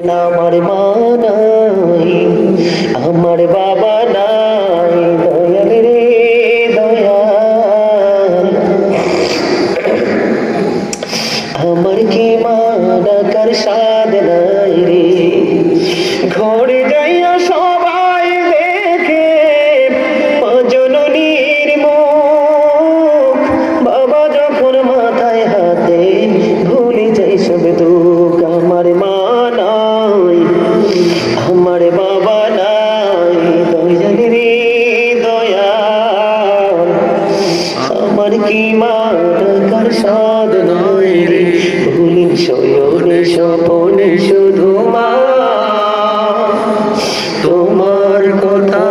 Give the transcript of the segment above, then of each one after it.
আমার মা নাই, আমার বাবা নাই, দয়াল রে দয়াল। আমার কি মা ডাকার সাদ নাই রে, ঘরে যাইয়া সবাই দেখে জননীর মুখ। বাবা যখন মাথায় হাতে ভুলে যাই সব দুঃখ। আমার মা নাই, আমার বাবা নাই, দয়াল রে দয়াল। আমার কি মা ডাকার সাদ নাই রে, ভুলি শয়নে স্বপনে শুধু মা তোমার কথা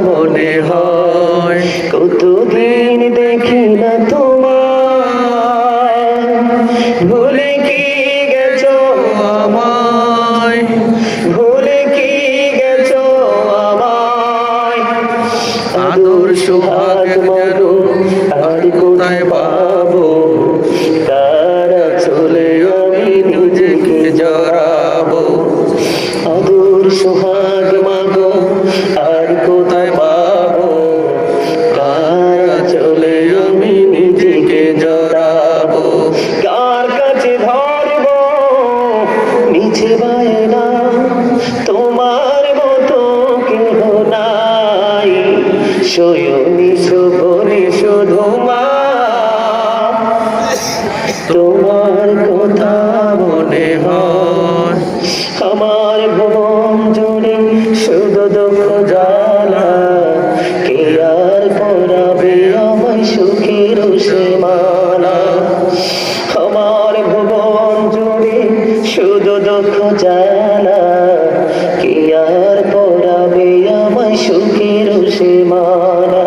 মনে হয়। কতদিন দেখি না তোমায়, ভুলে কি গেছো আমায়, ভুলে কি গেছো আমায়। আদর সোহাগ মাগো আর কোথায় পাবো, তারা চলে আমি নিজেকে জড়াবো। আদর সোহাগ মাগো আর কোথায় পাবো, তারা চলে আমি নিজেকে জড়াবো। কার কাছে ধরবো মিছে বায়না, তোমার মতো কেহ নাই। শয়নি শোভনে শুধু মা তোমার কথা মনে হয়। আমার ভুবন জুড়ে শুধু দুঃখ জ্বালা, কে আর পরাবে আমায় সুখের সীমানা। আমার ভুবন জুড়ে শুধু দুঃখ জ্বালা, কে আর পরাবে আমায় সুখের সীমানা।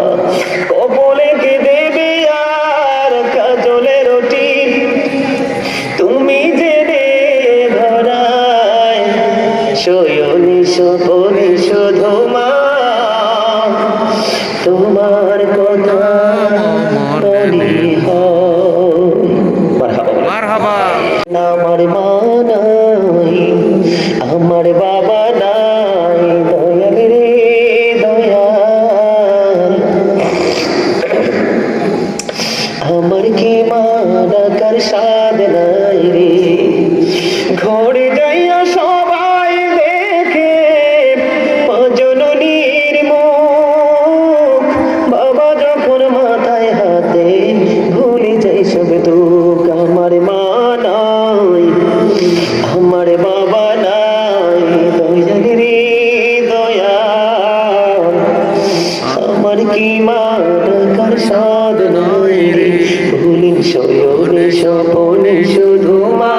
কবলে কে দেবে আর কাজলের রুটি, তুমি জেনে ধরায়। শয়নি স্বপনে শুধু মা তোমার কথা মনে হয়। মারহাবা। আমার মা নাই, আমার বাবা নাই, দয়াল রে দয়াল। আমার কি মা ডাকার সাদ নাই রে, ঘরে যাইয়া সবাই দেখে জননীর মুখ। বাবা যখন মাথায় হাতে ভুলে যাই সব দুঃখ। আমার মা নাই, আমার বাবা নাই, দয়াল রে দয়াল। আমার কি মা ডাকার সাদ নাই রে, ভুলি শয়নে স্বপনে শুধু মা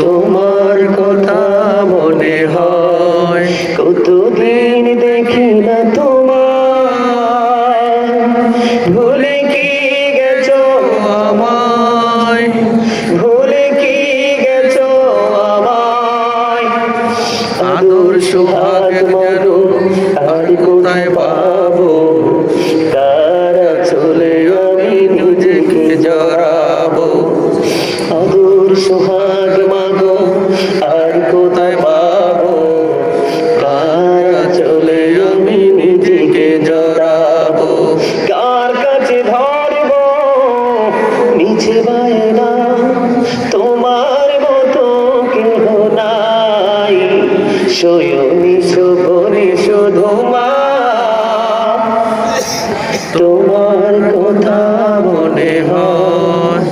তোমার কথা মনে হয়। কতদিন দেখি না তোমায়, ভুলে কি গেছো আমায়, ভুলে কি গেছো আমায়। আদর সোহাগ মাগো আর কোথায় পাবো, তারা চলে আমি নিজেকে জড়াবো। আদর সোহাগ মাগো আর কোথায় পাবো, তারা চলে আমি নিজেকে জড়াবো। কার কাছে ধরবো মিছে বায়না, তোমার মতো কেহ নাই। শয়নি শোভনে শুধু মা তোমার কথা মনে হয়।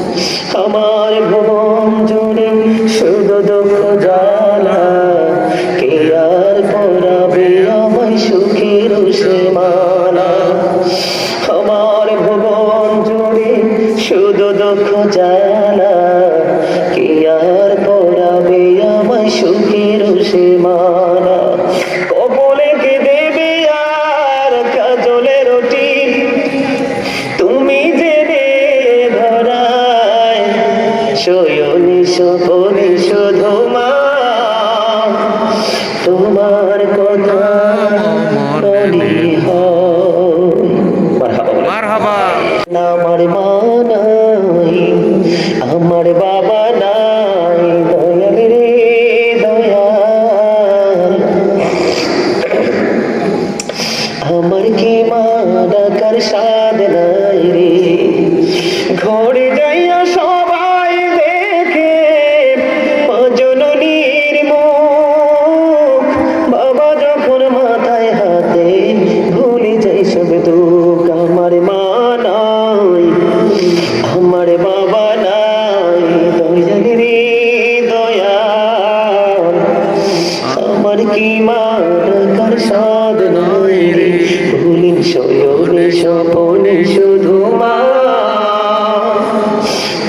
আমার ভুবন জুড়ে শুধু দুঃখ জ্বালা, কে আর পরাবে আমায় সুখের সীমানা। আমার ভুবন জুড়ে শুধু দুঃখ জ্বালা, কে আর পরাবে আমায় সুখের সীমানা। কবলে কে দেবে আর কাজলের রুটি, তুমি জেনে ধরায়। শয়নি স্বপনে শুধু মা কি মা ডাকার স্বাদ নাই রে ভুলিন শয়নে স্বপনে শুধু মা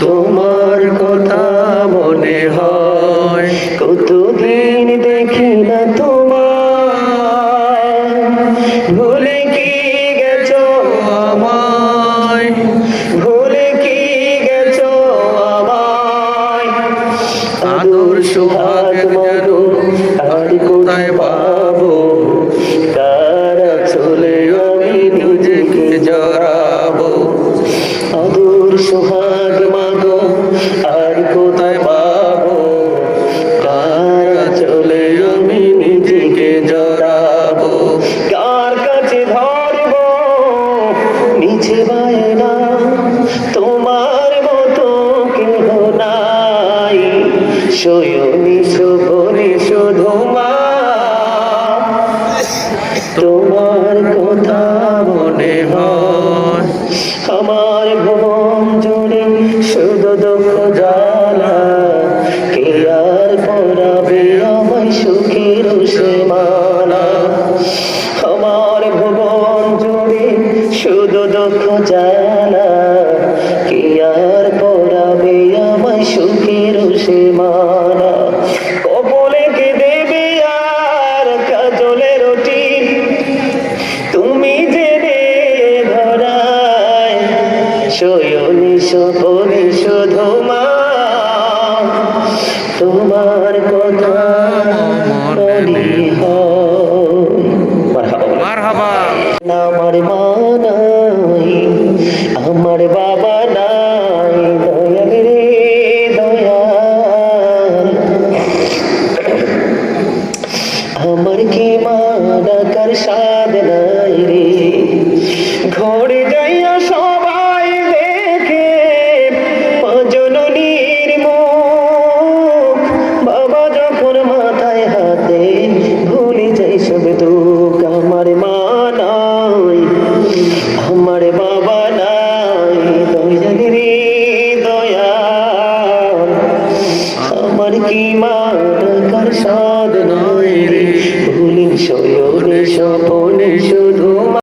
তোমার কথা মনে হয় কতদিন দেখি না তোমার ভুলে কি গেছো আমায় ভুলে কি গেছো আমায় আদর সোহাগ মানো আর কোথায় পাবো কারা চলে আমি নিজেকে জড়াবো আদর সোহাগ মানো আর কোথায় পাবো কারা চলে আমি নিজেকে জড়াবো কার কাছে ধরবো মিছে বায়না তোমার মতো কেহ নাই শয়নি শোভনে শুধু মা তোমার কথা মনে হয় আমার ভুবন জুড়ে শুধু দুঃখ জ্বালা কে আর পরাবে আমায় সুখের সীমানা আমার ভুবন জুড়ে শুধু দুঃখ জ্বালা কে আর পরাবে আমায় সুখের সীমানা কবলে কে দেবে আর কাজলে রুটি তুমি জেনে ধরায় শয়নি স্বপনে শুধু মা তোমার কথা মনে হয় মারহাবা আমার মা নাই আমার বাবা নাই দয়াল রে দয়াল আমার কি মা ডাকার স্বাদ নাই রে ঘরে যাইয়া সবাই দেখে জননীর মুখ বাবা যখন মাথায় হাতে ভুলে যাই সব দুঃখ আমার মা নাই আমার বাবা নাই দয়াল রে দয়াল আমার কি মা ডাকার স্বাদ নাই রে ভুলিন শয়নে স্বপনে শুধু